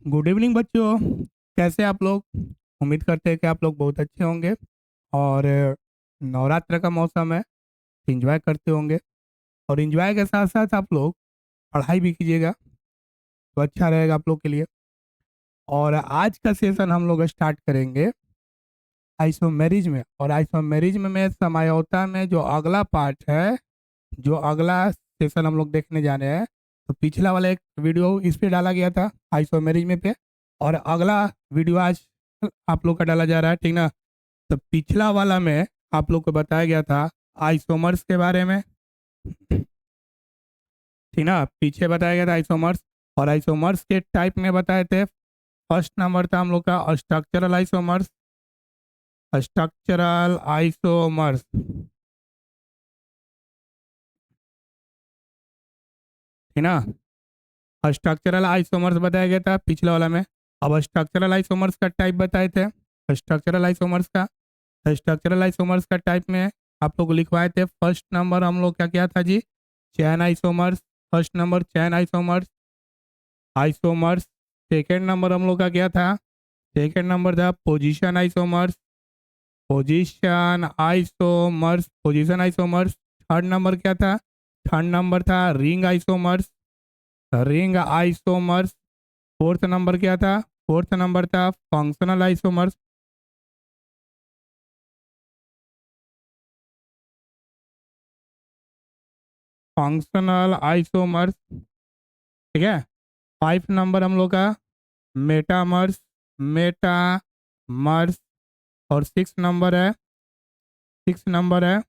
Good evening बच्चों। कैसे आप लोग? उम्मीद करते हैं कि आप लोग बहुत अच्छे होंगे। और नवरात्र का मौसम है, एंजॉय करते होंगे। और एंजॉय के साथ साथ आप लोग पढ़ाई भी कीजिएगा, तो अच्छा रहेगा आप लोग के लिए। और आज का सेशन हम लोग स्टार्ट करेंगे आइसोमेरिज में। और आइसोमेरिज में समझौता में जो अगला पार्ट है, जो अगला सेशन हम लोग देखने जा रहे हैं। तो पिछला वाला एक वीडियो इस पे डाला गया था आइसोमेरिज में पे, और अगला वीडियो आज आप लोग का डाला जा रहा है, ठीक ना। तो पिछला वाला में आप लोग को बताया गया था आइसोमर्स के बारे में, ठीक ना। पीछे बताया गया था आइसोमर्स, और आइसोमर्स के टाइप में बताए थे। फर्स्ट नंबर था हम लोग का स्ट्रक्चरल आइसोमर्स। स्ट्रक्चरल आइसोमर्स, ठीक ना। स्ट्रक्चरल आइसोमर्स बताया गया था पिछला वाला में। अब स्ट्रक्चरल आइसोमर्स का टाइप बताए थे। स्ट्रक्चरल आइसोमर्स का स्ट्रक्चरल आइसोमर्स का टाइप में आप लोग को लिखवाए थे। फर्स्ट नंबर हम लोग का क्या था जी? चैन आइसोमर्स। फर्स्ट नंबर चैन आइसोमर्स आइसोमर्स। सेकेंड नंबर हम लोग का क्या था? सेकेंड नंबर था position isomers. Position isomers. Third number क्या था? थर्ड नंबर था ring isomers. Ring isomers. Fourth number क्या था? फोर्थ नंबर था फंक्शनल आइसोमर्स। फंक्शनल आइसोमर्स, ठीक है। फाइव नंबर हम लोग का मेटामर्स। मेटामर्स। और सिक्स नंबर है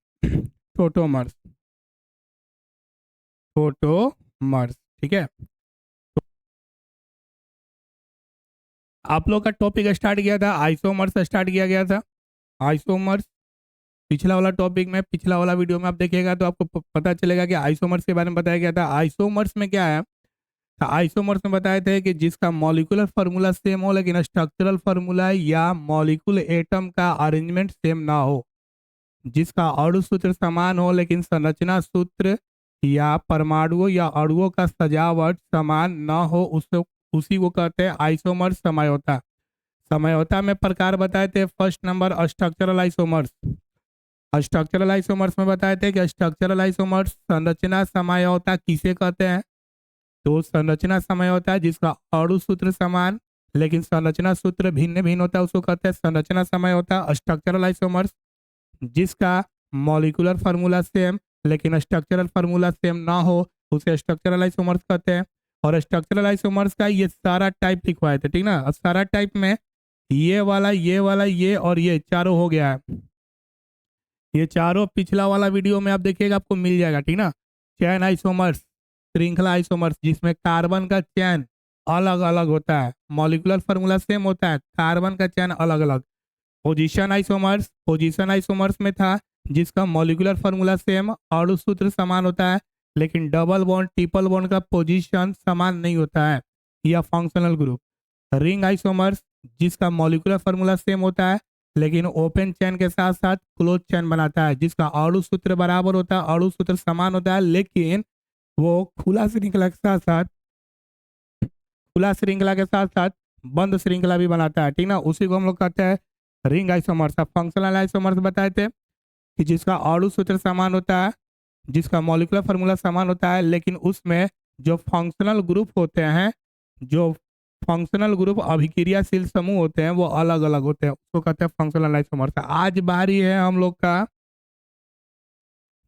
टोटोमर्स। टोटोमर्स, ठीक है। आप लोग का टॉपिक स्टार्ट किया था आइसोमर्स, स्टार्ट किया गया था आइसोमर्स। पिछला वाला टॉपिक में, पिछला वाला वीडियो में आप देखिएगा तो आपको पता चलेगा कि आइसोमर्स के बारे में बताया गया था। आइसोमर्स में क्या है? आइसोमर्स में बताए थे कि जिसका मॉलिक्यूलर फार्मूला सेम हो लेकिन स्ट्रक्चरल फार्मूला या मॉलिक्यूल एटम का अरेंजमेंट सेम ना हो। जिसका अणु सूत्र समान हो लेकिन संरचना सूत्र या परमाणुओं या अणुओं का सजावट समान न हो, उसको उसी को कहते हैं आइसोमर्स समझौता। समझौता में प्रकार बताए थे। First number structural isomers. Structural isomers में बताए थे कि स्ट्रक्चरल आइसोमर्स संरचना समझौता किसे कहते हैं? तो संरचना समझौता जिसका अणु सूत्र समान लेकिन संरचना सूत्र भिन्न भिन्न होता है, उसको कहते हैं संरचना समझौता स्ट्रक्चरल आइसोमर्स। जिसका मॉलिक्यूलर फार्मूला सेम लेकिन स्ट्रक्चरल फार्मूला सेम ना हो, उसे स्ट्रक्चरल आइसोमर्स कहते हैं। और स्ट्रक्चरल आइसोमर्स का ये सारा टाइप लिखवाए थे, ठीक ना। अब सारा टाइप में ये वाला, ये वाला, ये और ये चारों हो गया है। ये चारों पिछला वाला वीडियो में आप देखिएगा, आपको मिल जाएगा, ठीक ना। चैन आइसोमर्स, श्रृंखला आइसोमर्स जिसमें कार्बन का चैन अलग अलग होता है, मॉलिक्यूलर फार्मूला सेम होता है, कार्बन का चैन अलग अलग। पोजीशन आइसोमर्स में था जिसका मॉलिक्यूलर फार्मूला सेम, अणु सूत्र समान होता है लेकिन डबल बॉन्ड ट्रिपल बॉन्ड का पोजीशन समान नहीं होता है, या फंक्शनल ग्रुप। रिंग आइसोमर्स जिसका मॉलिक्यूलर फार्मूला सेम होता है लेकिन ओपन चेन के साथ साथ क्लोज चेन बनाता है, जिसका अणु सूत्र बराबर होता है, अणु सूत्र समान होता है लेकिन वो खुला श्रृंखला के साथ साथ खुला श्रृंखला के साथ साथ बंद श्रृंखला भी बनाता है, ठीक ना। उसी को हम लोग कहते हैं रिंग आइसोमर्स। अब फंक्शनल आइसोमर्स बताए थे कि जिसका अणु सूत्र समान होता है, जिसका मॉलिक्यूलर फार्मूला समान होता है लेकिन उसमें जो फंक्शनल ग्रुप होते हैं, जो फंक्शनल ग्रुप अभिक्रियाशील समूह होते हैं वो अलग अलग होते हैं, उसको कहते हैं फंक्शनल आइसोमर्स। आज बारी है हम लोग का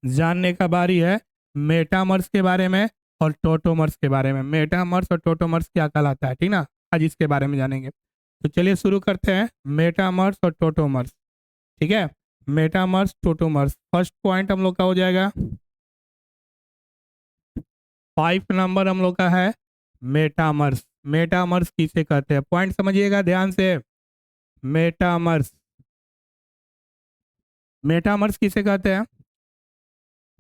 जानने का, बारी है मेटामर्स के बारे में और टोटोमर्स के बारे में। मेटामर्स और टोटोमर्स क्या कहलाता है, ठीक ना। आज इसके बारे में जानेंगे। तो चलिए शुरू करते हैं मेटामर्स और टोटोमर्स, ठीक है। मेटामर्स टोटोमर्स, फर्स्ट पॉइंट हम लोग का हो जाएगा। फाइव नंबर हम लोग का है मेटामर्स। मेटामर्स किसे कहते हैं? पॉइंट समझिएगा ध्यान से। मेटामर्स, मेटामर्स किसे कहते हैं?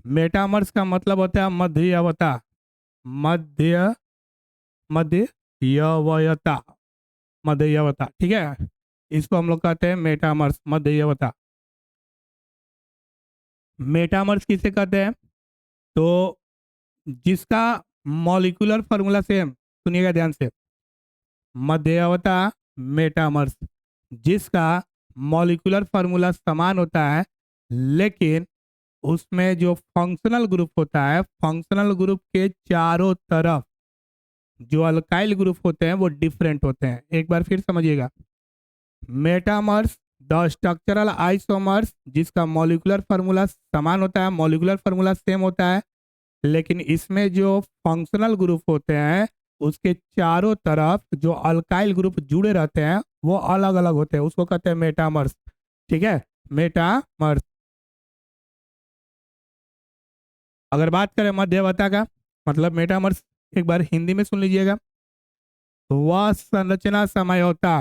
मेटामर्स का मतलब होता है मध्यवता। मध्य मध्यवता, मध्यवता, ठीक है। इसको हम लोग कहते हैं मेटामर्स, मध्यवता। मेटामर्स किसे कहते हैं? तो जिसका मॉलिक्यूलर फार्मूला सेम, सुनिएगा ध्यान से, मध्यवता मेटामर्स, जिसका मॉलिक्यूलर फार्मूला समान होता है, लेकिन उसमें जो फंक्शनल ग्रुप होता है, फंक्शनल ग्रुप के चारों तरफ जो अल्काइल ग्रुप होते हैं वो डिफरेंट होते हैं। एक बार फिर समझिएगा, मेटामर्स द स्ट्रक्चरल आइसोमर्स, जिसका मॉलिक्यूलर फार्मूला समान होता है, मॉलिक्यूलर फार्मूला सेम होता है, लेकिन इसमें जो फंक्शनल ग्रुप होते हैं उसके चारों तरफ जो अल्काइल ग्रुप जुड़े रहते हैं वो अलग अलग होते हैं, उसको कहते हैं मेटामर्स। ठीक है, मेटामर्स। अगर बात करें मध्यवता का मतलब मेटामर्स, एक बार हिंदी में सुन लीजिएगा। वह संरचना समझौता,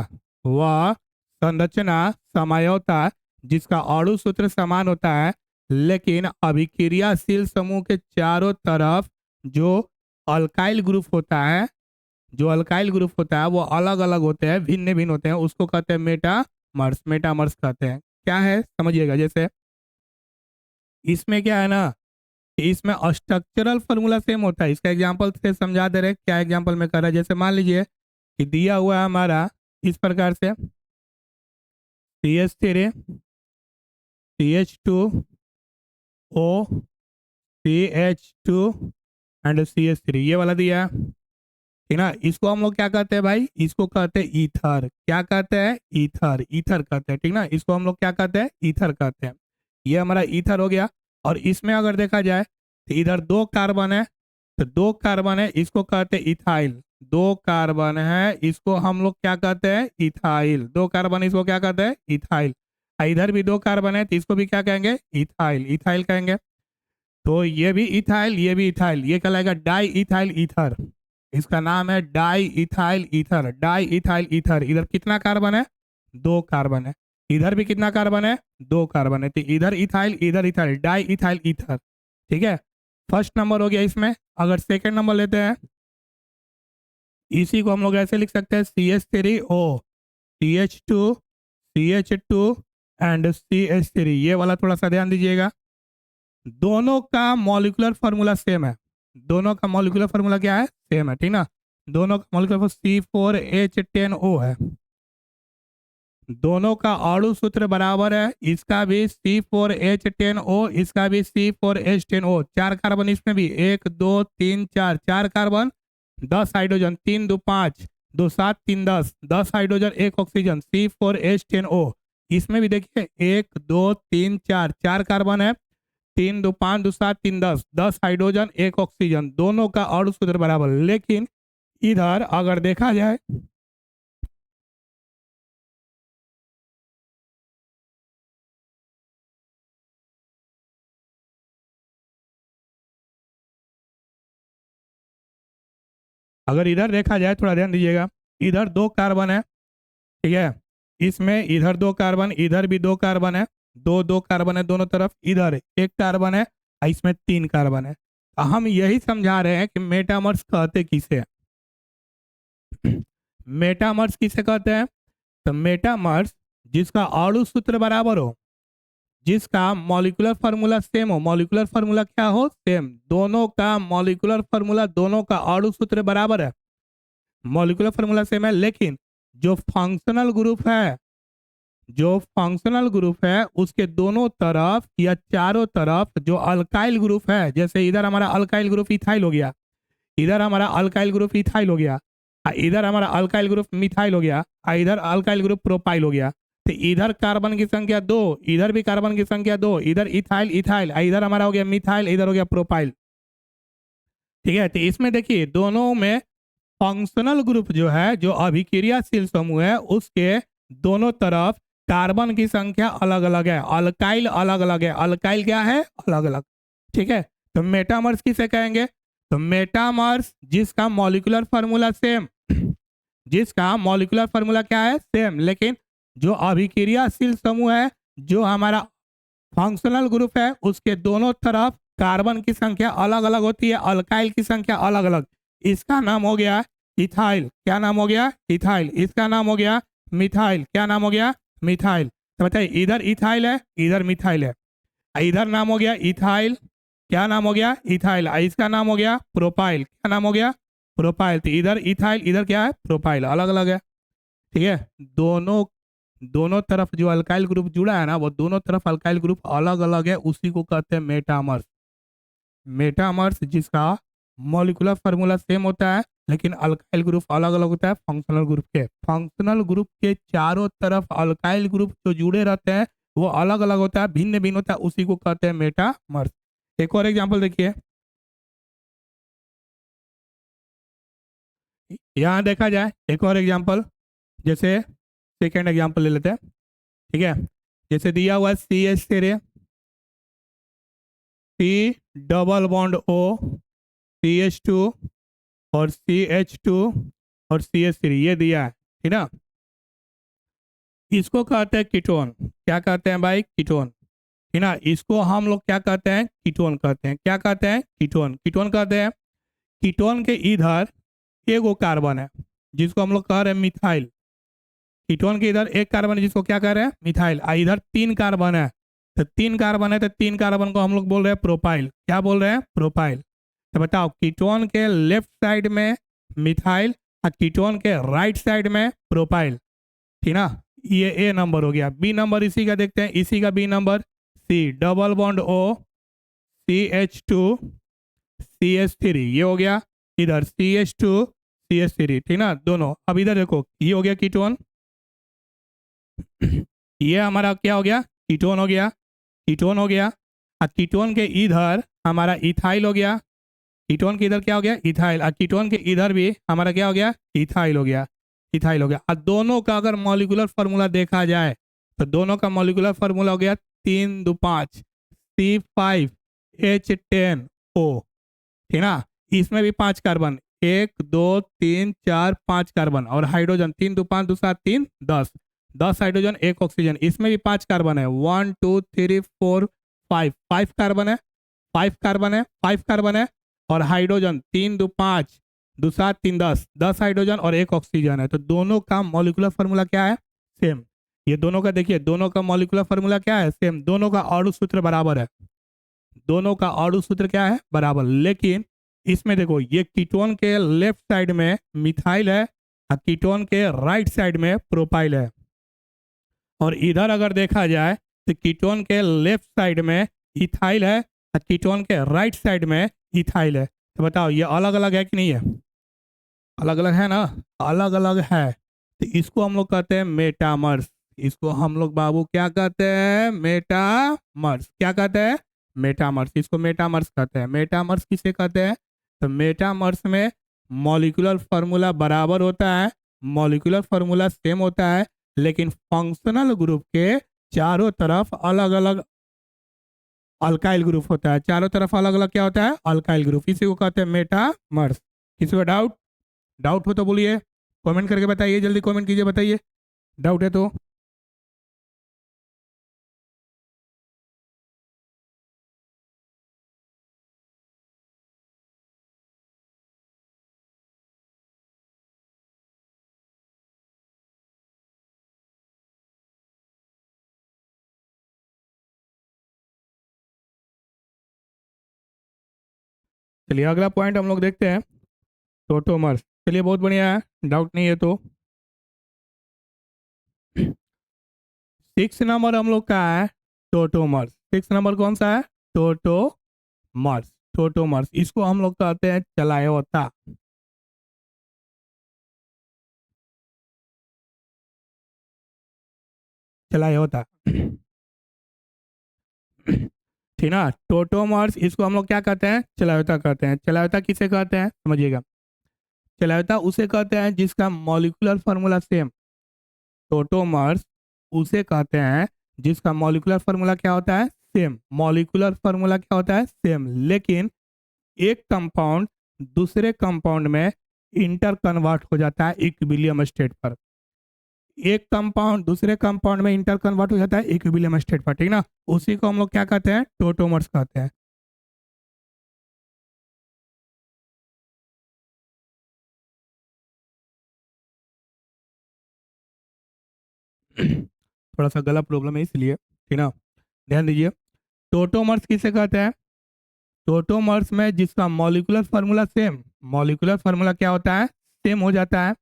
वह संरचना समझौता जिसका अणु सूत्र समान होता है, लेकिन अभिक्रियाशील समूह के चारों तरफ जो अल्काइल ग्रुप होता है, जो अल्काइल ग्रुप होता है वो अलग अलग होते हैं, भिन्न भिन्न होते हैं, उसको कहते हैं मेटामर्स। मेटामर्स कहते हैं। क्या है समझिएगा, जैसे इसमें क्या है ना, कि इसमें स्ट्रक्चरल फार्मूला सेम होता है। इसका एग्जांपल से समझा दे रहे हैं। क्या एग्जांपल में कर रहा है, जैसे मान लीजिए कि दिया हुआ है हमारा इस प्रकार से CH3 CH2 O CH2 and CH3, ये वाला दिया है, ठीक ना। इसको हम लोग क्या कहते हैं भाई, इसको कहते हैं ईथर। क्या कहते हैं, ईथर, ईथर कहते हैं, ठीक ना। इसको हम लोग क्या कहते हैं, ईथर कहते हैं। ये हमारा ईथर हो गया। और इसमें अगर देखा जाए तो इधर 2 कार्बन है, तो 2 कार्बन है, इसको कहते हैं इथाइल। 2 कार्बन है, इसको हम लोग क्या कहते हैं, इथाइल। 2 कार्बन, इसको क्या कहते हैं, इथाइल। इधर भी 2 कार्बन है, तो इसको भी क्या कहेंगे, इथाइल, इथाइल कहेंगे। तो ये भी इथाइल, ये भी इथाइल, ये कहलाएगा डाई इथाइल ईथर। इसका नाम है di ethyl ether, di ethyl ether. इधर कितना कार्बन है, 2 कार्बन है। इधर भी कितना कार्बन है, 2 कार्बन है। तो इधर इथाइल, इधर इथाइल, डाई इथाइल ईथर। ठीक है, फर्स्ट नंबर हो गया इसमें। अगर सेकंड नंबर लेते हैं, इसी को हम लोग ऐसे लिख सकते हैं CH3O CH2 CH2 and CH3। ये वाला थोड़ा सा ध्यान दीजिएगा, दोनों का मॉलिक्यूलर फार्मूला सेम है। दोनों का मॉलिक्यूलर फार्मूला क्या है, सेम है, ठीक ना। दोनों का मॉलिक्यूलर C4H10O है। दोनों का अणु सूत्र बराबर है, इसका भी C4H10O, इसका भी C4H10O। 4 कार्बन इसमें भी, 1 2 3 4, 4 carbon, 10 hydrogen, 3 2 5, 2 7 3 10, 10 hydrogen 1 oxygen, C4H10O। इसमें भी देखिए 1 2 3 4, 4 कार्बन है, 3 2 5 2 7 3 10, 10 हाइड्रोजन 1 ऑक्सीजन, दोनों का अणु सूत्र बराबर। लेकिन इधर अगर देखा जाए, अगर इधर देखा जाए, थोड़ा ध्यान दीजिएगा, इधर 2 कार्बन है, ठीक है। इसमें इधर 2 कार्बन, इधर भी 2 कार्बन है, 2 2 कार्बन है दोनों तरफ। इधर 1 कार्बन है और इसमें 3 कार्बन है। हम यही समझा रहे हैं कि मेटामर्स कहते किसे हैं। मेटामर्स किसे कहते हैं, तो मेटामर्स जिसका अणु सूत्र बराबर हो, जिसका मॉलिक्यूलर फार्मूला सेम हो। मॉलिक्यूलर फार्मूला क्या हो, सेम। दोनों का मॉलिक्यूलर फार्मूला, दोनों का अणु सूत्र बराबर है, मॉलिक्यूलर फार्मूला सेम है, लेकिन जो फंक्शनल ग्रुप है, जो फंक्शनल ग्रुप है उसके दोनों तरफ या चारों तरफ जो अल्काइल ग्रुप है, जैसे इधर हमारा अल्काइल ग्रुप इथाइल हो गया, इधर हमारा अल्काइल ग्रुप इथाइल हो गया, इधर हमारा अल्काइल ग्रुप मिथाइल हो गया, इधर अल्काइल ग्रुप प्रोपाइल हो गया। तो इधर कार्बन की संख्या 2, इधर भी कार्बन की संख्या 2, इधर इथाइल इथाइल, इधर हमारा हो गया मिथाइल, इधर हो गया प्रोपाइल। ठीक है, तो इसमें देखिए दोनों में फंक्शनल ग्रुप जो है, जो अभिक्रियाशील समूह है, उसके दोनों तरफ कार्बन की संख्या अलग अलग है, अल्काइल अलग अलग है। अल्काइल क्या है, अलग अलग। ठीक है, तो मेटामर्स किसे कहेंगे, तो मेटामर्स जिसका मॉलिक्यूलर फार्मूला सेम, जिसका मॉलिक्यूलर फार्मूला क्या है, सेम, लेकिन जो अभिक्रियाशील समूह है, जो हमारा फंक्शनल ग्रुप है, उसके दोनों तरफ कार्बन की संख्या अलग अलग होती है, अल्काइल की संख्या अलग अलग। इसका नाम हो गया इथाइल। क्या नाम हो गया, इथाइल। इसका नाम हो गया मिथाइल। क्या नाम हो गया, मिथाइल। तो बताइए, इधर इथाइल है, इधर मिथाइल है, इधर नाम हो गया इथाइल। क्या नाम हो गया, इथाइल। इसका नाम हो गया प्रोपाइल। क्या नाम हो गया, प्रोपाइल। तो इधर इथाइल, इधर क्या है प्रोपाइल, अलग अलग है। ठीक है, दोनों दोनों तरफ जो अल्काइल ग्रुप जुड़ा है ना, वो दोनों तरफ अल्काइल ग्रुप अलग अलग है, उसी को कहते हैं मेटामर्स। मेटामर्स जिसका मॉलिक्यूलर फार्मूला सेम होता है लेकिन अल्काइल ग्रुप अलग अलग होता है फंक्शनल ग्रुप के। फंक्शनल ग्रुप के चारों तरफ अल्काइल ग्रुप जो जुड़े रहते हैं वो अलग अलग होता है, भिन्न भिन्न होता है, उसी को कहते हैं मेटामर्स। एक और एग्जांपल देखिए, यहाँ देखा जाए एक और एग्जांपल, जैसे सेकेंड एग्जांपल ले लेते हैं। ठीक है, जैसे दिया हुआ है C H three, C double bond O, C H two और सी एच टू और सी एच थ्री, ये दिया है, ठीक ना। इसको कहते हैं कीटोन। क्या कहते हैं भाई, कीटोन, ठीक ना। इसको हम लोग क्या कहते हैं, कीटोन कहते हैं। क्या कहते हैं, कीटोन, कीटोन कहते हैं। कीटोन के इधर एगो कार्बन है जिसको हम लोग कह रहे हैं मिथाइल। कीटोन के इधर एक कार्बन है जिसको क्या कह रहे हैं, मिथाइल। इधर तीन कार्बन है, तो तीन कार्बन है, तो तीन कार्बन को हम लोग बोल रहे हैं प्रोपाइल। क्या बोल रहे हैं, प्रोपाइल। तो बताओ, कीटोन के लेफ्ट साइड में मिथाइल और कीटोन के राइट साइड में प्रोपाइल, ठीक ना। ये ए नंबर हो गया। बी नंबर इसी का देखते हैं, इसी का B number, C double bond O, C H two, C H three, ये हो गया। इधर C H two, C H three, ठीक ना, दोनों। अब इधर देखो, ये हो गया कीटोन, ये हमारा क्या हो गया, कीटोन हो गया, कीटोन हो गया। और कीटोन के इधर हमारा इथाइल हो गया, कीटोन के इधर क्या हो गया, इथाइल। और कीटोन के इधर भी हमारा क्या हो गया, इथाइल हो गया, इथाइल हो गया। और दोनों का अगर मॉलिक्यूलर फार्मूला देखा जाए तो दोनों का मॉलिक्यूलर फार्मूला हो गया 3 2 5 C5H10O, ठीक ना। इसमें भी 5 कार्बन, 1 2 3 4 5 कार्बन, और हाइड्रोजन 3 2 5 2 7 3 10, 10 हाइड्रोजन 1 ऑक्सीजन। इसमें भी 5 कार्बन है, 1 2 3 4 5, 5 कार्बन है, 5 कार्बन है, 5 कार्बन है। और हाइड्रोजन 3 2 5 2 7 3 10, 10 हाइड्रोजन और 1 ऑक्सीजन है। तो दोनों का मॉलिक्यूलर फार्मूला क्या है, सेम। ये दोनों का देखिए, दोनों का मॉलिक्यूलर फार्मूला क्या है, सेम। दोनों का अणु सूत्र बराबर है, दोनों का अणु सूत्र क्या है, बराबर। लेकिन इसमें देखो, ये कीटोन के लेफ्ट साइड में मिथाइल है और कीटोन के राइट साइड में प्रोपाइल है। और इधर अगर देखा जाए तो कीटोन के लेफ्ट साइड में इथाइल है और कीटोन के राइट साइड में इथाइल है। तो बताओ, ये अलग अलग है कि नहीं है, अलग अलग है ना, अलग अलग है। तो इसको हम लोग कहते हैं मेटामर्स। इसको हम लोग बाबू क्या कहते हैं, मेटामर्स। क्या कहते हैं, मेटामर्स। इसको मेटामर्स कहते हैं। मेटामर्स किसे कहते हैं, तो मेटामर्स में मॉलिक्यूलर फार्मूला बराबर होता है, मॉलिक्यूलर फार्मूला सेम होता है, लेकिन फंक्शनल ग्रुप के चारों तरफ अलग अलग अल्काइल ग्रुप होता है। चारों तरफ अलग अलग क्या होता है, अल्काइल ग्रुप। इसी को कहते हैं मेटामर्स। किसी को डाउट, डाउट हो तो बोलिए, कमेंट करके बताइए, जल्दी कमेंट कीजिए, बताइए डाउट है तो। चलिए अगला पॉइंट हम लोग देखते हैं, टोटोमर्स। चलिए बहुत बढ़िया है, डाउट नहीं है तो। 6 नंबर हम लोग का है टोटोमर्स। 6 नंबर कौन सा है, टोटोमर्स। टोटोमर्स, इसको हम लोग कहते हैं चलायोता। चलायोता, ठीक ना। टोटोमर्स, इसको हम लोग क्या कहते हैं, चलायोता कहते हैं। चलायोता किसे कहते हैं समझिएगा, चलायोता उसे कहते हैं जिसका मॉलिक्यूलर फार्मूला सेम। टोटोमर्स उसे कहते हैं जिसका मॉलिक्यूलर फार्मूला क्या होता है, सेम। मॉलिक्यूलर फार्मूला क्या होता है, सेम, लेकिन एक कंपाउंड दूसरे कंपाउंड में इंटर कन्वर्ट हो जाता है इक्विलिब्रियम स्टेट पर। एक कंपाउंड दूसरे कंपाउंड में इंटर कन्वर्ट हो जाता है इक्विलिब्रियम स्टेट पर, ठीक ना। उसी को हम लोग क्या कहते हैं, टोटोमर्स कहते हैं। थोड़ा सा गला प्रॉब्लम है इसलिए, ठीक ना, ध्यान दीजिए। टोटोमर्स किसे कहते हैं, टोटोमर्स में जिसका molecular formula same, molecular formula क्या होता है, सेम हो जाता है,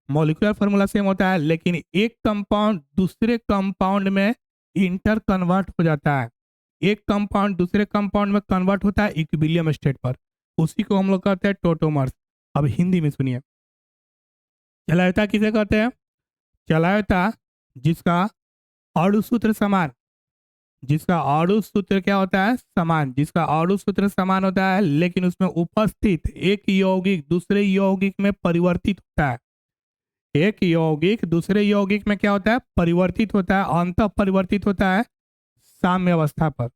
मॉलिक्यूलर फार्मूला सेम होता है, लेकिन एक कंपाउंड दूसरे कंपाउंड में इंटर कन्वर्ट हो जाता है, एक कंपाउंड दूसरे कंपाउंड में कन्वर्ट होता है इक्विलिब्रियम स्टेट पर, उसी को हम लोग कहते हैं टोटोमर्स। अब हिंदी में सुनिए, चलायता किसे कहते हैं, चलायता जिसका अणु सूत्र समान, जिसका अणु सूत्र क्या होता है, समान, जिसका अणु सूत्र समान होता है लेकिन उसमें उपस्थित एक यौगिक दूसरे यौगिक में परिवर्तित होता है, एक यौगिक दूसरे यौगिक में क्या होता है, परिवर्तित होता है, अंतः परिवर्तित होता है साम्य अवस्था पर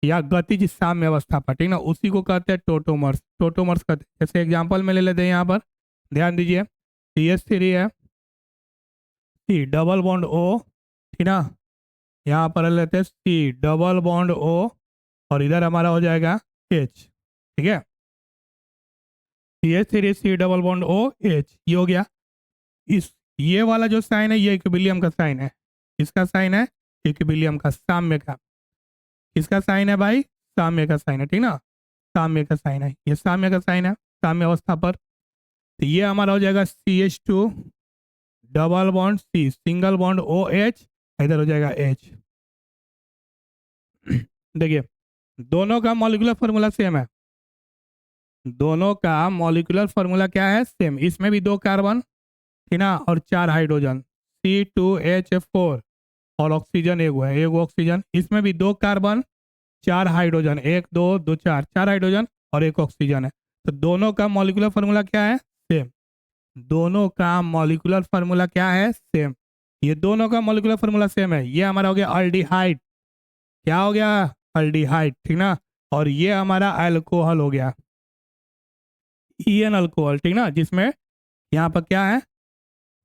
या गतिज साम्य अवस्था पर, ठीक ना, उसी को कहते हैं टोटोमर्स, टोटोमर्स कहते हैं। जैसे एग्जांपल में ले लेते हैं, यहाँ पर ध्यान दीजिए, CH3 है, C डबल बॉन्ड O, ठीक ना, यहाँ पर लेते हैं C डबल बॉन्ड O और इधर हमारा हो जाएगा H, ठीक है, CH3 C double bond O H, ये हो गया। इस ये वाला जो साइन है ये इक्विलिब्रियम का साइन है, इसका साइन है इक्विलिब्रियम का, साम्य का, इसका साइन है भाई साम्य का साइन है, ठीक ना, साम्य का साइन है, ये साम्य का साइन है साम्य अवस्था पर। तो ये हमारा हो जाएगा CH2 double bond C single bond OH, इधर हो जाएगा H। देखिए दोनों का मॉलिक्यूलर फार्मूला सेम है, दोनों का मॉलिक्यूलर फार्मूला क्या है, सेम, इसमें भी 2 कार्बन, ठीक ना, और 4 हाइड्रोजन C2H4 और ऑक्सीजन एक है, एक ऑक्सीजन, इसमें भी 2 कार्बन 4 हाइड्रोजन, 1 2 2 4 4 हाइड्रोजन और एक ऑक्सीजन है। तो दोनों का मॉलिक्यूलर फार्मूला क्या है, सेम, दोनों का मॉलिक्यूलर फार्मूला क्या है, सेम, ये दोनों का मॉलिक्यूलर फार्मूला सेम है। ये हमारा हो गया अल्डिहाइड, क्या हो गया, अल्डिहाइड, ठीक ना, और ये हमारा अल्कोहल हो गया, ईएन अल्कोहल, ठीक ना, जिसमें यहाँ पर क्या है,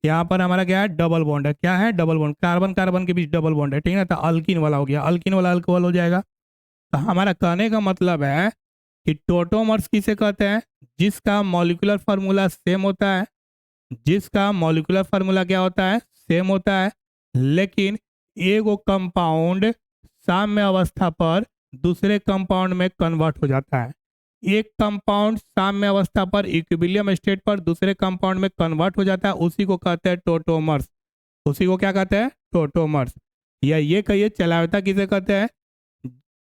यहाँ पर हमारा क्या है, डबल बॉन्ड है, क्या है, डबल बॉन्ड, कार्बन कार्बन के बीच डबल बॉन्ड है, ठीक है ना, तो अल्किन वाला हो गया, अल्किन वाला अल्कोहल हो जाएगा। तो हमारा कहने का मतलब है कि टोटोमर्स किसे कहते हैं, जिसका मॉलिक्यूलर फार्मूला सेम होता है, जिसका मॉलिक्यूलर फार्मूला क्या होता है, सेम होता है, लेकिन एगो कंपाउंड साम्य अवस्था पर दूसरे कंपाउंड में कन्वर्ट हो जाता है, एक कंपाउंड साम्य अवस्था पर इक्विलिब्रियम स्टेट पर दूसरे कंपाउंड में कन्वर्ट हो जाता है, उसी को कहते हैं टोटोमर्स, उसी को क्या कहते हैं, टोटोमर्स। या ये कहिए चलायता किसे कहते हैं,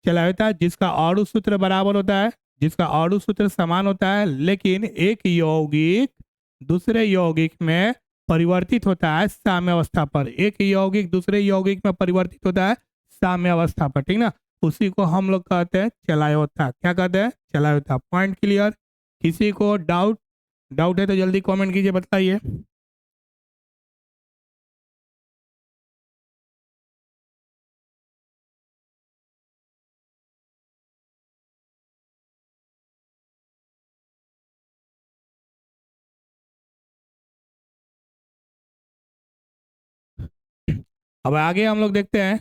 चलायता जिसका अणु सूत्र बराबर होता है, जिसका अणु सूत्र समान होता है लेकिन एक यौगिक दूसरे यौगिक में परिवर्तित होता है साम्य अवस्था पर, एक यौगिक दूसरे यौगिक में परिवर्तित होता है साम्य अवस्था पर, ठीक ना, उसी को हम लोग कहते हैं चलायता, क्या कहते हैं, चलायता। पॉइंट क्लियर, किसी को डाउट डाउट है तो जल्दी कमेंट कीजिए, बताइए। अब आगे हम लोग देखते हैं,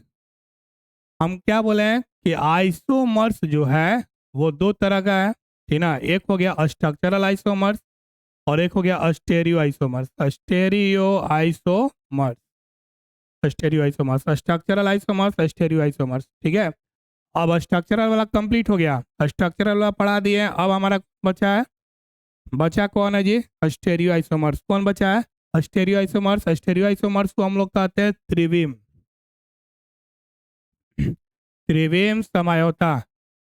हम क्या बोले हैं कि आइसोमर्स जो है वो 2 तरह का है, ठीक ना, एक हो गया स्ट्रक्चरल आइसोमर्स और एक हो गया stereo isomers, stereo isomers, stereo isomers, structural isomers, stereo isomers, ठीक है। अब स्ट्रक्चरल वाला कंप्लीट हो गया, स्ट्रक्चरल वाला पढ़ा दिए, अब हमारा बचा है, बचा कौन है जी, स्टेरियो आइसोमर्स, कौन बचा है, स्टेरियो आइसोमर्स। स्टेरियो आइसोमर्स को हम लोग कहते हैं त्रिविम, त्रिविम समझौता,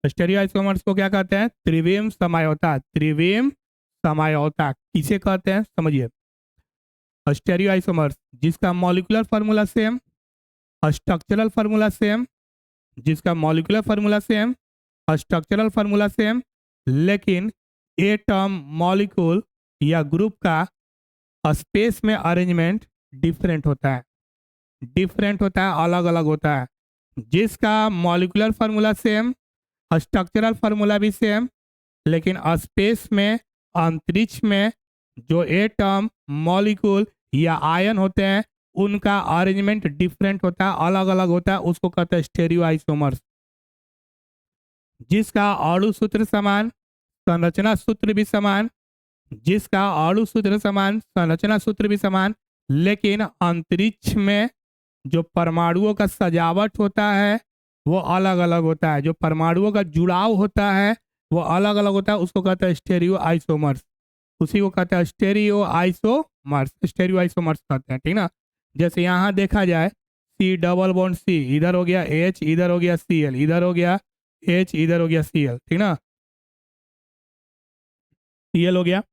स्टेरियो आइसोमर्स को क्या कहते हैं, त्रिविम समझौता, त्रिविम समझौता किसे कहते हैं समझिए, स्टेरियो आइसोमर्स जिसका molecular formula same, structural formula same, जिसका molecular formula same, structural formula same, लेकिन एटम मॉलिक्यूल या ग्रुप का स्पेस में अरेंजमेंट डिफरेंट होता है, डिफरेंट होता है, अलग अलग होता है, जिसका molecular formula same, structural formula भी सेम, लेकिन स्पेस में अंतरिक्ष में जो एटम मॉलिक्यूल या आयन होते हैं उनका अरेंजमेंट डिफरेंट होता है, अलग अलग होता है, उसको कहते हैं स्टेरियो आइसोमर्स। जिसका अणु सूत्र समान, संरचना सूत्र भी समान, जिसका अणु सूत्र समान, संरचना सूत्र भी समान, लेकिन अंतरिक्ष में जो परमाणुओं का सजावट होता है वो अलग अलग होता है, जो परमाणुओं का जुड़ाव होता है वो अलग अलग होता है, उसको कहते हैं स्टेरियो आइसोमर्स। उसी को कहते हैं स्टेरियो आइसोमर्स, स्टेरियो आइसोमर्स कहते हैं, ठीक ना। जैसे यहाँ देखा जाए सी डबल बॉन्ड सी, इधर हो गया एच, इधर हो गया सी एल, इधर हो गया एच, इधर हो गया सी एल, ठीक ना, सी एल हो गया।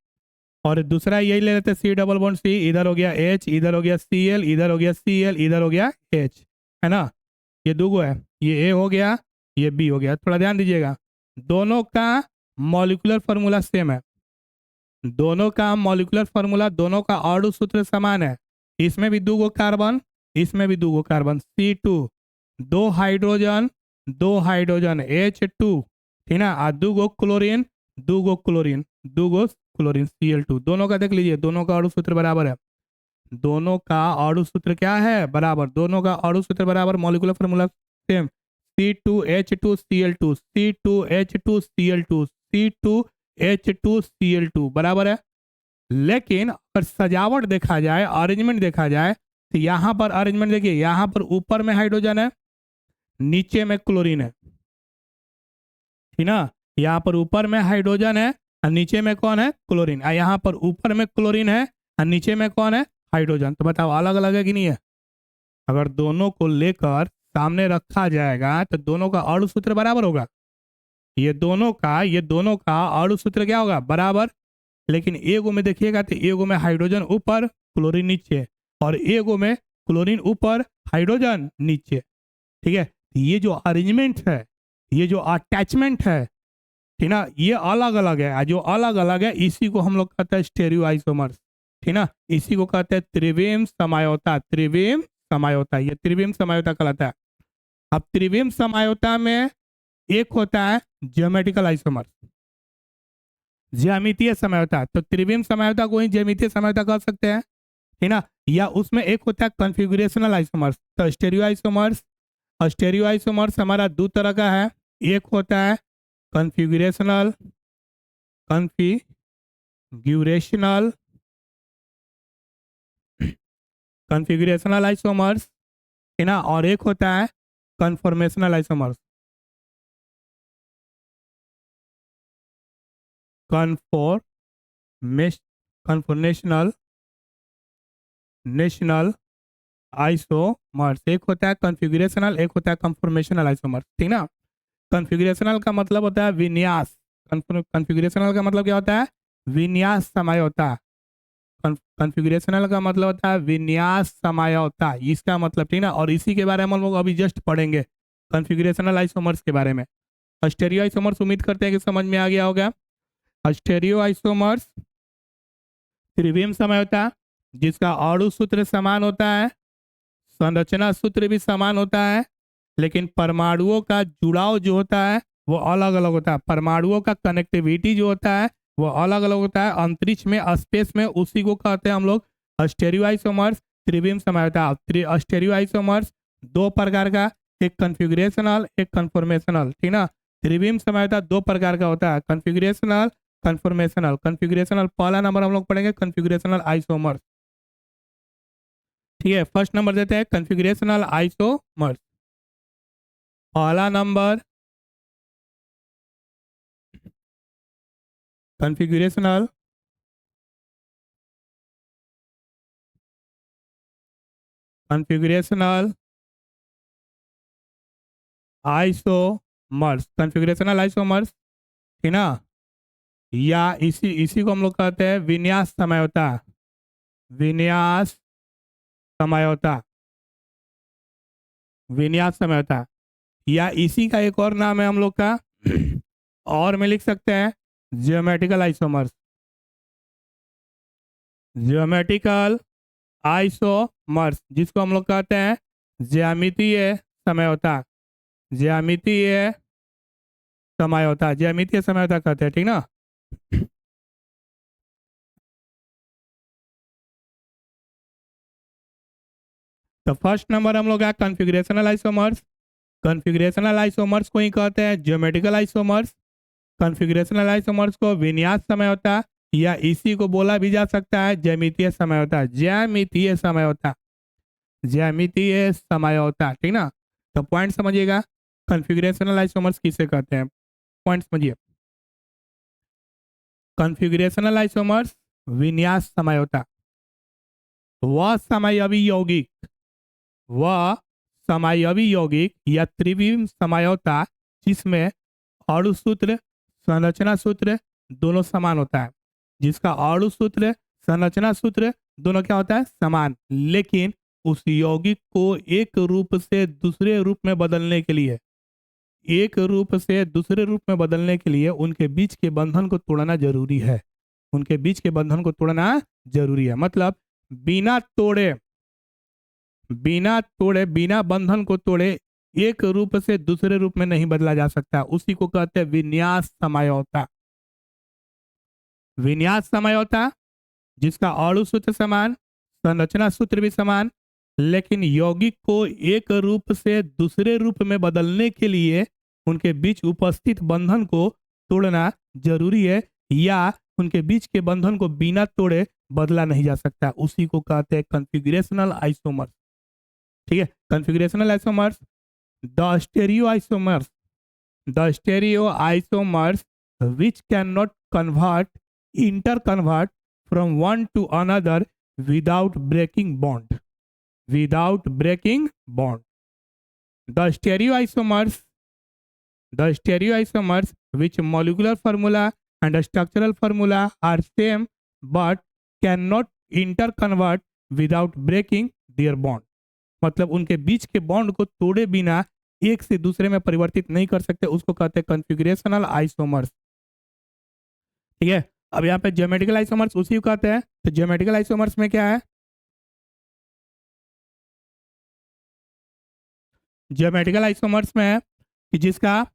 और दूसरा यही ले लेते सी डबल बॉन्ड सी, इधर हो गया एच, इधर हो गया सी एल, इधर हो गया सी एल, इधर हो गया एच, है ना। ये दो है, ये ए हो गया, ये बी हो गया। थोड़ा ध्यान दीजिएगा, दोनों का मॉलिक्यूलर फार्मूला सेम है, दोनों का मॉलिक्यूलर फार्मूला, दोनों का अणु सूत्र समान है। इसमें भी दो कार्बन, इसमें भी दो कार्बन, C2, दो हाइड्रोजन, दो हाइड्रोजन H2, ठीक ना, और दो क्लोरीन, दो क्लोरीन, दो क्लोरीन Cl2। दोनों का देख लीजिए, दोनों का अणु सूत्र बराबर है, दोनों का अणु सूत्र क्या है, बराबर, दोनों का अणु सूत्र बराबर, molecular formula same, C2H2Cl2, C2H2Cl2, C2H2Cl2 बराबर है। लेकिन अगर सजावट देखा जाए, अरेंजमेंट देखा जाए, तो यहाँ पर अरेंजमेंट देखिए, यहाँ पर ऊपर में हाइड्रोजन है, नीचे में क्लोरीन है, ठीक ना। यहाँ पर ऊपर में हाइड्रोजन है और नीचे में कौन है, क्लोरीन। और यहाँ पर ऊपर में क्लोरीन है और नीचे में कौन है, हाइड्रोजन। तो बताओ अलग अलग है कि नहीं है। अगर दोनों को लेकर सामने रखा जाएगा तो दोनों का अणु सूत्र बराबर होगा, ये दोनों का अणु सूत्र क्या होगा, बराबर। लेकिन एगो में देखिएगा तो एगो में हाइड्रोजन ऊपर, क्लोरीन नीचे, और एगो में क्लोरीन ऊपर, हाइड्रोजन नीचे, ठीक है। ये जो अरेंजमेंट है, ये जो अटैचमेंट है, ठीक ना, ये अलग अलग है। जो अलग अलग है इसी को हम लोग कहते हैं स्टेरियो आइसोमर्स, ठीक ना। इसी को कहते हैं त्रिविम समझौता, त्रिविम समझौता, ये त्रिविम समझौता कहलाता है। अब त्रिविम समझौता में एक होता है ज्योमेट्रिकल आइसोमर्स, ज्यामितीय समझौता। तो त्रिविम समझौता को ही ज्यामितीय समझौता कह सकते हैं, है ना। या उसमें एक होता है कॉन्फ़िगरेशनल आइसोमर्स। तो स्टेरियो आइसोमर्स हमारा दो तरह का है, एक होता है कॉन्फ़िगरेशनल कॉन्फ़िगरेशनल कॉन्फ़िगरेशनल आइसोमर्स, है ना, और एक होता है conformational isomers. Conformational national isomers, एक होता है कॉन्फ़िगरेशनल, एक होता है कन्फॉर्मेशनल आइसोमर्स, ठीक ना। कॉन्फ़िगरेशनल का मतलब होता है विन्यास, कॉन्फ़िगरेशनल का मतलब क्या होता है, विन्यास समझौता। कॉन्फ़िगरेशनल का मतलब होता है विन्यास समझौता, इसका मतलब, ठीक ना। और इसी के बारे में हम लोग अभी जस्ट पढ़ेंगे, कॉन्फ़िगरेशनल आइसोमर्स के बारे में। स्टेरियो आइसोमर्स उम्मीद करते हैं कि समझ में आ गया होगा। स्टेरियो आइसोमर्स त्रिविम समझौता, जिसका अणु सूत्र समान होता है, संरचना सूत्र भी समान होता है, लेकिन परमाणुओं का जुड़ाव जो होता है वो अलग अलग होता है। परमाणुओं का कनेक्टिविटी जो होता है वो अलग अलग होता है अंतरिक्ष में, स्पेस में, उसी को कहते हैं हम लोग स्टेरियो आइसोमर्स, त्रिविम समझौता। स्टेरियो आइसोमर्स दो प्रकार का, एक कॉन्फ़िगरेशनल, एक कन्फॉर्मेशनल, ठीक ना। त्रिविम समझौता दो प्रकार का होता है, कॉन्फ़िगरेशनल, कन्फॉर्मेशनल। कॉन्फ़िगरेशनल पहला नंबर हम लोग पढ़ेंगे कॉन्फ़िगरेशनल आइसोमर्स, ठीक है। फर्स्ट नंबर देते हैं कॉन्फ़िगरेशनल आइसोमर्स। पहला number configurational configurational isomers, configurational isomers, ठीक ना। या इसी इसी को हम लोग कहते हैं विन्यास समझौता, विन्यास समझौता, विन्यास समझौता। या इसी का एक और नाम है हम लोग का और में लिख सकते हैं ज्योमेट्रिकल आइसोमर्स, ज्योमेट्रिकल आइसोमर्स, जिसको हम लोग कहते हैं ज्यामितीय समझौता, ज्यामितीय समझौता, ज्यामितीय समझौता कहते हैं, ठीक ना। तो फर्स्ट नंबर हम लोग का कॉन्फ़िगरेशनल आइसोमर्स, कॉन्फ़िगरेशनल आइसोमर्स को ही कहते हैं ज्योमेट्रिकल आइसोमर्स। कॉन्फ़िगरेशनल आइसोमर्स को विन्यास समझौता, या इसी को बोला भी जा सकता है ज्यामितीय समझौता, ज्यामितीय समझौता, ज्यामितीय समझौता, ठीक ना। तो पॉइंट समझिएगा, कॉन्फ़िगरेशनल आइसोमर्स किसे कहते हैं, पॉइंट समझिए। कॉन्फ़िगरेशनल आइसोमर्स, विन्यास समझौता। वह समयावधि यौगिक, वह समयावधि यौगिक या त्रिविम समझौता जिसमें अणु सूत्र संरचना सूत्र दोनों समान होता है, जिसका अणु सूत्र संरचना सूत्र दोनों क्या होता है, समान, लेकिन उस यौगिक को एक रूप से दूसरे रूप में बदलने के लिए, एक रूप से दूसरे रूप में बदलने के लिए उनके बीच के बंधन को तोड़ना जरूरी है, उनके बीच के बंधन को तोड़ना जरूरी है। मतलब बिना तोड़े, बिना तोड़े, बिना बंधन को तोड़े एक रूप से दूसरे रूप में नहीं बदला जा सकता, उसी को कहते हैं विन्यास समझौता। विन्यास समझौता जिसका अणु सूत्र समान, संरचना सूत्र भी समान, लेकिन यौगिक को एक रूप से दूसरे रूप में बदलने के लिए उनके बीच उपस्थित बंधन को तोड़ना जरूरी है, या उनके बीच के बंधन को बिना तोड़े बदला नहीं जा सकता, उसी को कहते हैं कॉन्फ़िगरेशनल आइसोमर्स। ठीक है, configurational isomers. The stereo isomers, the stereo isomers which cannot convert, interconvert from one to another without breaking bond, without breaking bond. The stereoisomers, the stereoisomers which molecular formula and structural formula are same but cannot interconvert without breaking their bond. मतलब उनके बीच के bond को तोड़े बिना एक से दूसरे में परिवर्तित नहीं कर सकते, उसको कहते हैं कॉन्फ़िगरेशनल आइसोमर्स। ठीक है, अब यहाँ पे ज्योमेट्रिकल आइसोमर्स उसी को कहते हैं। तो ज्योमेट्रिकल आइसोमर्स में क्या है, ज्योमेट्रिकल आइसोमर्स में है कि जिसका,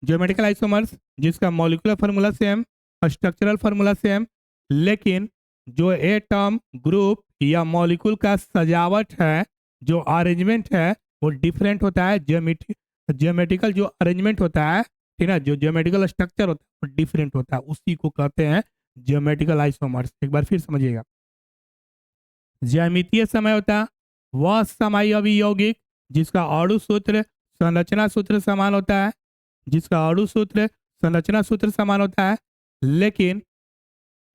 ज्योमेट्रिकल आइसोमर्स जिसका molecular formula same, structural formula same, लेकिन जो एटम, ग्रुप या मॉलिक्यूल का सजावट है, जो अरेंजमेंट है वो डिफरेंट होता है। ज्योमेट्रिकल जो अरेंजमेंट होता है, ठीक है, जो ज्योमेट्रिकल स्ट्रक्चर होता है वो डिफरेंट होता है, उसी को कहते हैं ज्योमेट्रिकल आइसोमर्स। एक बार फिर समझिएगा, ज्यामितीय समझौता वह समयावधि यौगिक जिसका अणु सूत्र संरचना सूत्र समान होता है, जिसका अणु सूत्र संरचना सूत्र समान होता है, लेकिन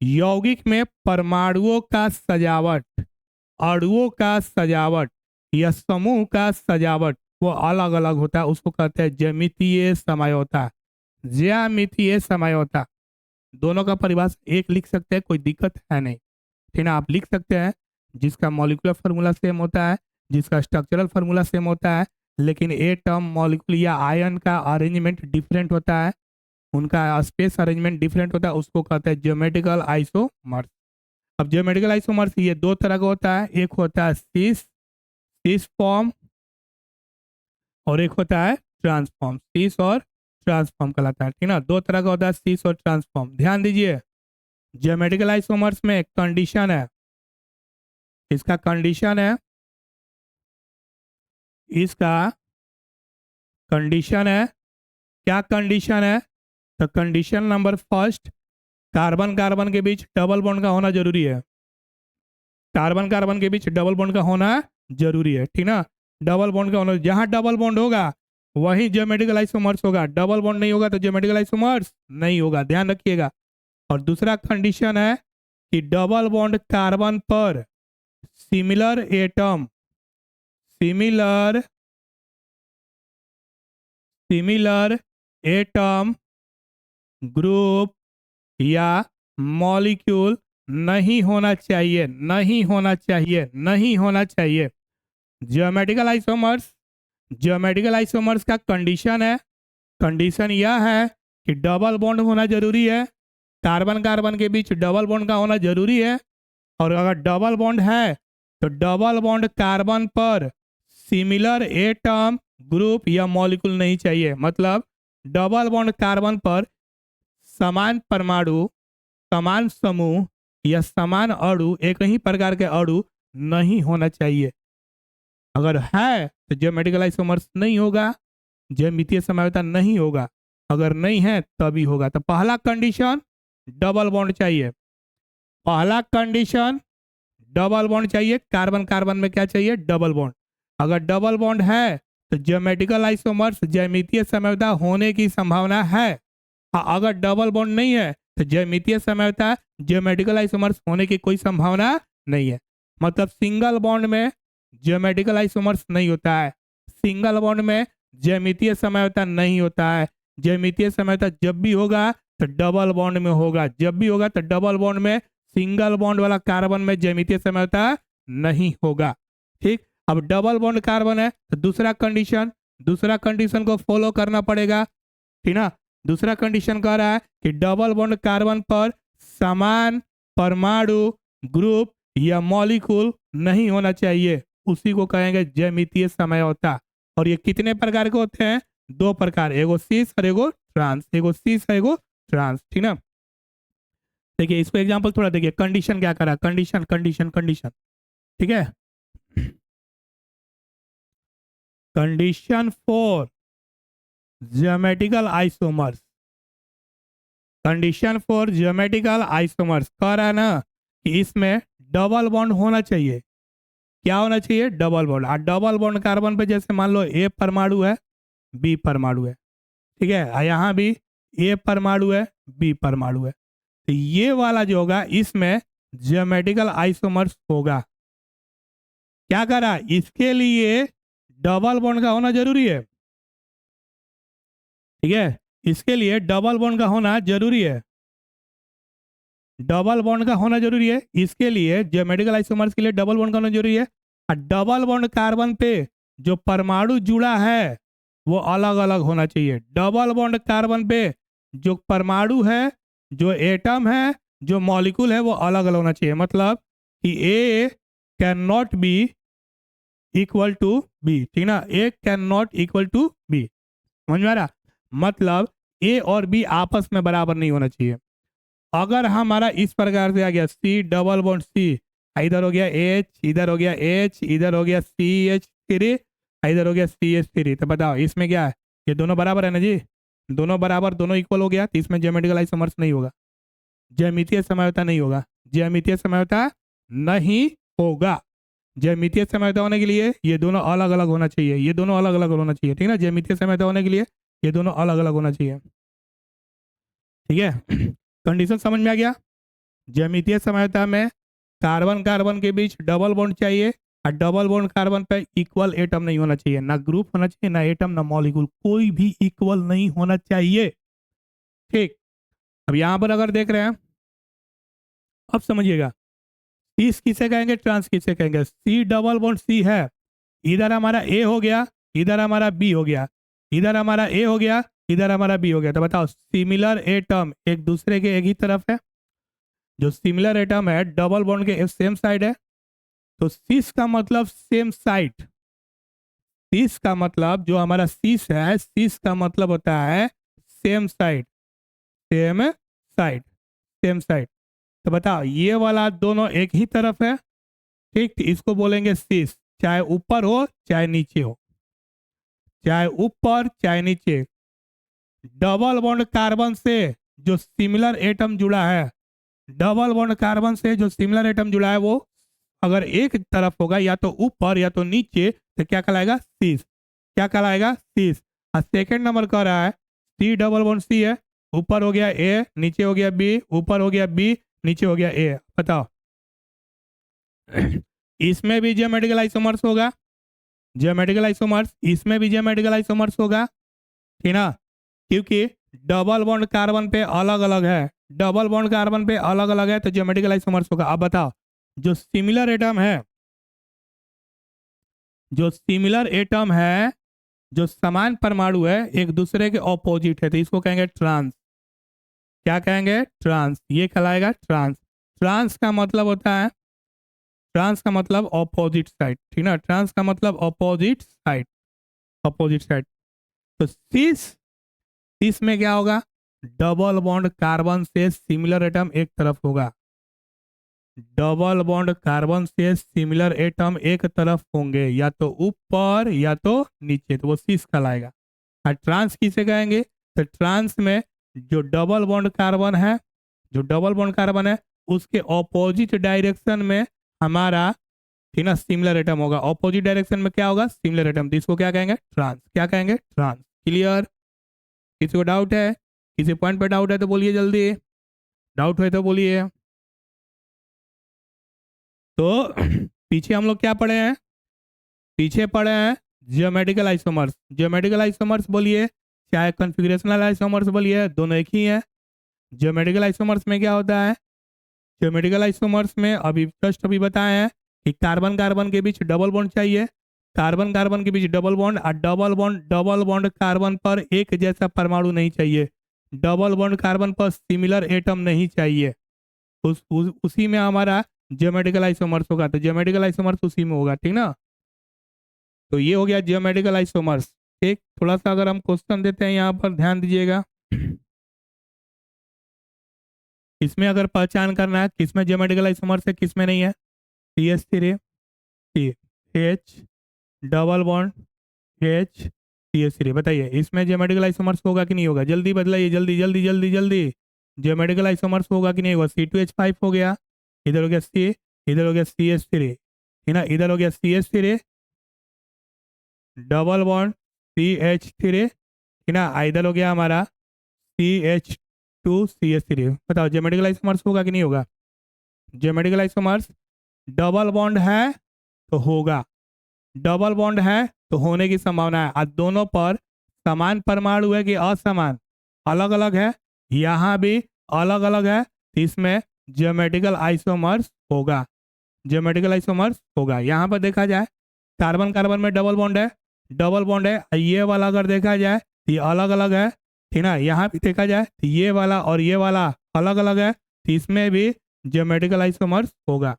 यौगिक में परमाणुओं का सजावट, अणुओं का सजावट या समूह का सजावट वो अलग अलग होता है, उसको कहते हैं ज्यामितीय समझौता। ज्यामितीय समझौता, दोनों का परिभाषा एक लिख सकते हैं, कोई दिक्कत है नहीं, ठीक है। आप लिख सकते हैं जिसका मॉलिक्यूलर फार्मूला सेम होता है, जिसका स्ट्रक्चरल फार्मूला सेम होता है, लेकिन एटम, मॉलिक्यूल या आयन का अरेंजमेंट डिफरेंट होता है, उनका स्पेस अरेंजमेंट डिफरेंट होता है, उसको कहते हैं ज्योमेट्रिकल आइसोमर्स। अब ज्योमेट्रिकल आइसोमर्स ये दो तरह का होता है, एक होता है सिस फॉर्म और एक होता है ट्रांसफॉर्म। सिस और ट्रांसफॉर्म कहलाता है, ठीक ना, दो तरह का होता है सिस और ट्रांसफॉर्म। ध्यान दीजिए, ज्योमेट्रिकल आइसोमर्स में एक कंडीशन है, इसका कंडीशन है, इसका कंडीशन है, क्या कंडीशन है, तो condition number first, carbon carbon के बीच डबल बॉन्ड का होना जरूरी है, कार्बन कार्बन के बीच डबल बॉन्ड का होना जरूरी है, ठीक ना, डबल बॉन्ड का होना, जहां डबल बॉन्ड होगा वही ज्योमेट्रिकल आइसोमर्स होगा, डबल बॉन्ड नहीं होगा तो ज्योमेट्रिकल आइसोमर्स नहीं होगा, ध्यान रखिएगा। और दूसरा कंडीशन है कि डबल बॉन्ड कार्बन पर similar atom, similar atom, group या मॉलिक्यूल नहीं होना चाहिए, नहीं होना चाहिए, नहीं होना चाहिए। ज्योमेट्रिकल आइसोमर्स, ज्योमेट्रिकल आइसोमर्स का कंडीशन है, कंडीशन यह है कि डबल बॉन्ड होना जरूरी है, कार्बन कार्बन के बीच डबल बॉन्ड का होना जरूरी है, और अगर डबल बॉन्ड है तो डबल बॉन्ड कार्बन पर सिमिलर एटम, ग्रुप या मॉलिक्यूल नहीं चाहिए। मतलब डबल बॉन्ड कार्बन पर समान परमाणु, समान समूह या समान अणु, एक ही प्रकार के अणु नहीं होना चाहिए। अगर है तो ज्योमेट्रिकल आइसोमर्स नहीं होगा, ज्यामितीय समझौता नहीं होगा, अगर नहीं है तभी होगा। तो पहला कंडीशन डबल बॉन्ड चाहिए, पहला कंडीशन डबल बॉन्ड चाहिए, कार्बन कार्बन में क्या चाहिए, डबल बॉन्ड। अगर डबल बॉन्ड है तो ज्योमेट्रिकल आइसोमर्स, ज्यामितीय समझौता होने की संभावना है। अगर डबल बॉन्ड नहीं है तो ज्यामितीय समझौता ज्योमेट्रिकल आइसोमर्स होने की कोई संभावना नहीं है। मतलब सिंगल बॉन्ड में ज्योमेट्रिकल आइसोमर्स नहीं होता है, सिंगल बॉन्ड में ज्यामितीय समझौता नहीं होता है। ज्यामितीय समझौता जब भी होगा तो डबल बॉन्ड में होगा, जब भी होगा तो डबल बॉन्ड में, सिंगल बॉन्ड वाला कार्बन में ज्यामितीय समझौता नहीं होगा। ठीक, अब डबल बॉन्ड कार्बन है तो दूसरा कंडीशन को फॉलो करना पड़ेगा, ठीक ना। दूसरा कंडीशन कह रहा है कि डबल बॉन्ड कार्बन पर समान परमाणु, ग्रुप या मॉलिक्यूल नहीं होना चाहिए, उसी को कहेंगे ज्यामितीय समझौता। और ये कितने प्रकार के होते हैं? 2 प्रकार, एगो सिस और एगो ट्रांस, एगो सिस और एगो ट्रांस, ठीक ना। देखिए इसको एग्जांपल थोड़ा देखिए, कंडीशन क्या करा, कंडीशन कंडीशन कंडीशन, ठीक है। Condition for geometrical isomers, condition for geometrical isomers कह रहा है ना कि इसमें डबल बॉन्ड होना चाहिए। क्या होना चाहिए? Double bond. और डबल बॉन्ड कार्बन पे जैसे मान लो ए परमाणु है, बी परमाणु है, ठीक है, और यहाँ भी ए परमाणु है, बी परमाणु है, तो ये वाला जो होगा इसमें ज्योमेट्रिकल आइसोमर्स होगा। क्या करा? इसके लिए डबल बॉन्ड का होना जरूरी है, ठीक है, इसके लिए डबल बॉन्ड का होना जरूरी है, डबल बॉन्ड का होना जरूरी है। इसके लिए ज्योमेट्रिकल आइसोमर्स के लिए डबल बॉन्ड का होना जरूरी है। और डबल बॉन्ड कार्बन पे जो परमाणु जुड़ा है वो अलग अलग होना चाहिए। डबल बॉन्ड कार्बन पे जो परमाणु है, जो एटम है, जो मॉलिक्यूल है, वो अलग अलग होना चाहिए। मतलब कि A can not be equal to B, ठीक ना, A can not equal to B, समझ में आ रहा? मतलब ए और बी आपस में बराबर नहीं होना चाहिए। अगर हमारा इस प्रकार से आ गया सी डबल बॉन्ड सी, इधर हो गया एच, इधर हो गया एच, इधर हो गया सी एच थ्री, इधर हो गया सी एच थ्री, तो बताओ इसमें क्या है? ये दोनों बराबर है ना जी, दोनों बराबर, दोनों इक्वल हो गया, तो इसमें ज्योमेट्रिकल आइसोमर्स नहीं होगा, ज्यामितीय समझौता नहीं होगा, ज्यामितीय समझौता नहीं होगा। ज्यामितीय समझौता होने के लिए ये दोनों अलग अलग होना चाहिए, ये दोनों अलग अलग होना चाहिए, ठीक ना। ज्यामितीय समझौता होने के लिए ये दोनों अलग अलग होना चाहिए, ठीक है। कंडीशन समझ में आ गया? ज्यामितीय समझौता में कार्बन कार्बन के बीच डबल बॉन्ड चाहिए, और डबल बॉन्ड कार्बन पे इक्वल एटम नहीं होना चाहिए, ना ग्रुप होना चाहिए, ना एटम, ना मॉलिक्यूल, कोई भी इक्वल नहीं होना चाहिए, ठीक। अब यहां पर अगर देख रहे हैं, अब समझिएगा, इस किसे कहेंगे, ट्रांस किसे कहेंगे। सी डबल बॉन्ड सी है, इधर हमारा ए हो गया, इधर हमारा बी हो गया, इधर हमारा ए हो गया, इधर हमारा बी हो गया, तो बताओ सिमिलर एटम एक दूसरे के एक ही तरफ है। जो सिमिलर एटम है डबल बॉन्ड के सेम साइड है, तो सिस का मतलब सेम साइड, सिस का मतलब जो हमारा सिस है, सिस का मतलब होता है same side, same side, same side. तो बताओ ये वाला दोनों एक ही तरफ है, ठीक, तो इसको बोलेंगे सिस, चाहे ऊपर हो चाहे नीचे हो, चाहे ऊपर चाहे नीचे। डबल बॉन्ड कार्बन से जो सिमिलर एटम जुड़ा है, डबल बॉन्ड कार्बन से जो सिमिलर एटम जुड़ा है, वो अगर एक तरफ होगा, या तो ऊपर या तो नीचे, तो क्या कहलाएगा? सिस, क्या कहलाएगा? सिस। और सेकेंड नंबर कह रहा है सी डबल बॉन्ड सी है, ऊपर हो गया ए, नीचे हो गया बी, ऊपर हो गया बी, नीचे हो गया ए, बताओ इसमें भी ज्योमेट्रिकल आइसोमर्स होगा, ज्योमेट्रिकल आइसोमर्स, इसमें भी ज्योमेट्रिकल आइसोमर्स होगा, ठीक ना, क्योंकि डबल बॉन्ड कार्बन पे अलग अलग है, डबल बॉन्ड कार्बन पे अलग अलग है, तो ज्योमेट्रिकल आइसोमर्स होगा। अब बताओ जो सिमिलर एटम है, जो सिमिलर एटम है, जो समान परमाणु है, एक दूसरे के ऑपोजिट है, तो इसको कहेंगे ट्रांस। क्या कहेंगे? ट्रांस, ये कहलाएगा ट्रांस। ट्रांस का मतलब होता है, ट्रांस का मतलब ऑपोजिट साइड, ठीक ना, ट्रांस का मतलब ऑपोजिट साइड, ऑपोजिट साइड। तो सिस में क्या होगा? डबल बॉन्ड कार्बन से सिमिलर एटम एक तरफ होगा, डबल बॉन्ड कार्बन से सिमिलर एटम एक तरफ होंगे, या तो ऊपर या तो नीचे, तो वो सिस कहलाएगा। और ट्रांस किसे कहेंगे? तो ट्रांस में जो डबल बॉन्ड कार्बन है, जो डबल बॉन्ड कार्बन है, उसके ऑपोजिट डायरेक्शन में हमारा, ठीक ना, सिमिलर एटम होगा। ऑपोजिट डायरेक्शन में क्या होगा? सिमिलर एटम, तो इसको क्या कहेंगे? ट्रांस। क्या कहेंगे? ट्रांस। क्लियर? किसी को डाउट है? किसी पॉइंट पे डाउट है तो बोलिए जल्दी। डाउट हुए तो बोलिए। तो पीछे हम लोग क्या पढ़े हैं? पीछे पढ़े हैं जियोमेट्रिकल आइसोमर्स। जियोमेट्रिकल आइसोमर्स बोलिए चाहे कॉन्फ़िगरेशनल आइसोमर्स बोलिए, दोनों एक ही है। जियोमेट्रिकल आइसोमर्स में क्या होता है? ज्योमेट्रिकल आइसोमर्स में अभी जस्ट अभी बताए हैं कि कार्बन कार्बन के बीच डबल बॉन्ड चाहिए, कार्बन कार्बन के बीच डबल बॉन्ड, और डबल बॉन्ड कार्बन पर एक जैसा परमाणु नहीं चाहिए, डबल बॉन्ड कार्बन पर सिमिलर एटम नहीं चाहिए। उसी में हमारा ज्योमेट्रिकल आइसोमर्स होगा। तो ज्योमेट्रिकल आइसोमर्स उसी में होगा, ठीक ना। तो ये हो गया ज्योमेट्रिकल आइसोमर्स। ठीक, थोड़ा सा अगर हम क्वेश्चन देते हैं यहाँ पर ध्यान दीजिएगा। इसमें अगर पहचान करना है किसमें ज्योमेट्रिकल आइसोमर्स है किसमें नहीं है, CH3 CH double bond CH3, बताइए इसमें ज्योमेट्रिकल आइसोमर्स होगा कि नहीं होगा? जल्दी बदलाइए, जल्दी जल्दी जल्दी जल्दी। ज्योमेट्रिकल आइसोमर्स होगा कि नहीं होगा? C2H5 हो गया, इधर हो गया C, इधर हो गया CH3, है ना, इधर हो गया CH3 डबल बॉन्ड CH3, है ना, इधर हो गया हमारा CH2CH3। बताओ ज्योमेट्रिकल आइसोमर्स होगा कि नहीं होगा? ज्योमेट्रिकल आइसोमर्स डबल बॉन्ड है तो होगा, डबल बॉन्ड है तो होने की संभावना है। और दोनों पर समान परमाणु है कि असमान, अलग अलग है, यहाँ भी अलग अलग है, इसमें ज्योमेट्रिकल आइसोमर्स होगा, ज्योमेट्रिकल आइसोमर्स होगा। यहाँ पर देखा जाए कार्बन कार्बन में डबल बॉन्ड है, डबल बॉन्ड है, ये वाला अगर देखा जाए तो ये अलग अलग है, ठीक ना। यहाँ भी देखा जाए तो ये वाला और ये वाला अलग अलग है, तो इसमें भी ज्योमेट्रिकल आइसोमर्स होगा,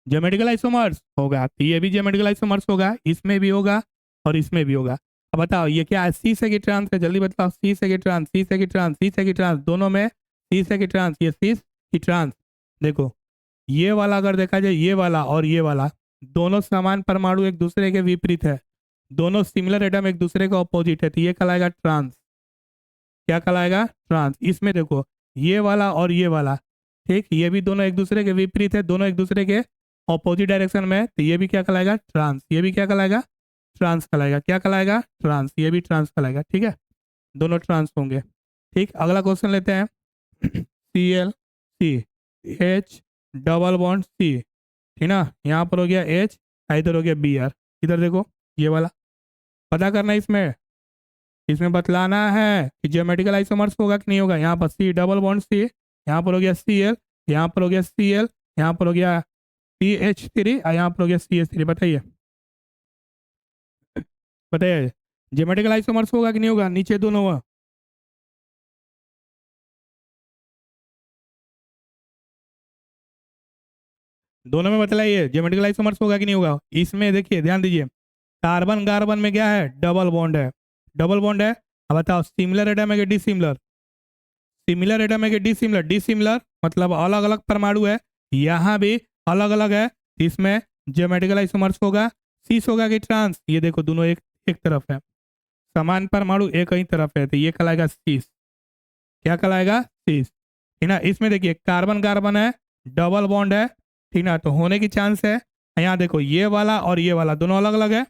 ज्योमेट्रिकल आइसोमर्स होगा। तो ये भी ज्योमेट्रिकल आइसोमर्स होगा, इसमें भी होगा और इसमें भी होगा। अब बताओ ये क्या है? सी से की ट्रांस है, जल्दी बताओ। सी से की ट्रांस, सी से की ट्रांस, सी से की ट्रांस, दोनों में सी से की ट्रांस, ये सी की ट्रांस। देखो ये वाला अगर देखा जाए, ये वाला और ये वाला दोनों समान परमाणु एक दूसरे के विपरीत है, दोनों सिमिलर एटम एक दूसरे का ऑपोजिट है, तो ये कहलाएगा ट्रांस। क्या कहलाएगा? ट्रांस। इसमें देखो ये वाला और ये वाला, ठीक, ये भी दोनों एक दूसरे के विपरीत है, दोनों एक दूसरे के ऑपोजिट डायरेक्शन में, तो ये भी क्या कहलाएगा? ट्रांस। ये भी क्या कहलाएगा? ट्रांस कहलाएगा। क्या कहलाएगा? ट्रांस। ये भी ट्रांस कहलाएगा, ठीक है, दोनों ट्रांस होंगे। ठीक, अगला क्वेश्चन लेते हैं। ClC डबल बॉन्ड C, ठीक ना, यहाँ पर हो गया H, इधर हो गया Br। इधर देखो ये वाला पता करना है, इसमें इसमें बतलाना है कि ज्योमेट्रिकल आइसोमर्स होगा कि नहीं होगा। यहाँ पर C डबल बॉन्ड C, यहाँ पर हो गया Cl, यहाँ पर हो गया Cl, यहाँ पर हो गया CH3 और यहाँ पर हो गया CH3। बताइए बताइए ज्योमेट्रिकल आइसोमर्स होगा कि नहीं होगा? नीचे दोनों हुआ, दोनों में बतलाइए ज्योमेट्रिकल आइसोमर्स होगा कि नहीं होगा। इसमें देखिए ध्यान दीजिए, कार्बन कार्बन में क्या है? डबल बॉन्ड है, डबल बॉन्ड है। अब बताओ सिमिलर एटम है कि डिसिमिलर? सिमिलर एटम है कि डिसिमिलर? डिसिमिलर मतलब अलग अलग परमाणु है, यहाँ भी अलग अलग है, इसमें ज्योमेट्रिकल आइसोमर्स होगा। सीस होगा कि ट्रांस? ये देखो दोनों एक एक तरफ है, समान परमाणु एक ही तरफ है, तो ये कहलाएगा सीस। क्या कहलाएगा? सीस, ठीक ना। इसमें देखिए कार्बन कार्बन है, डबल बॉन्ड है, ठीक ना, तो होने की चांस है। यहाँ देखो ये वाला और ये वाला दोनों अलग अलग है,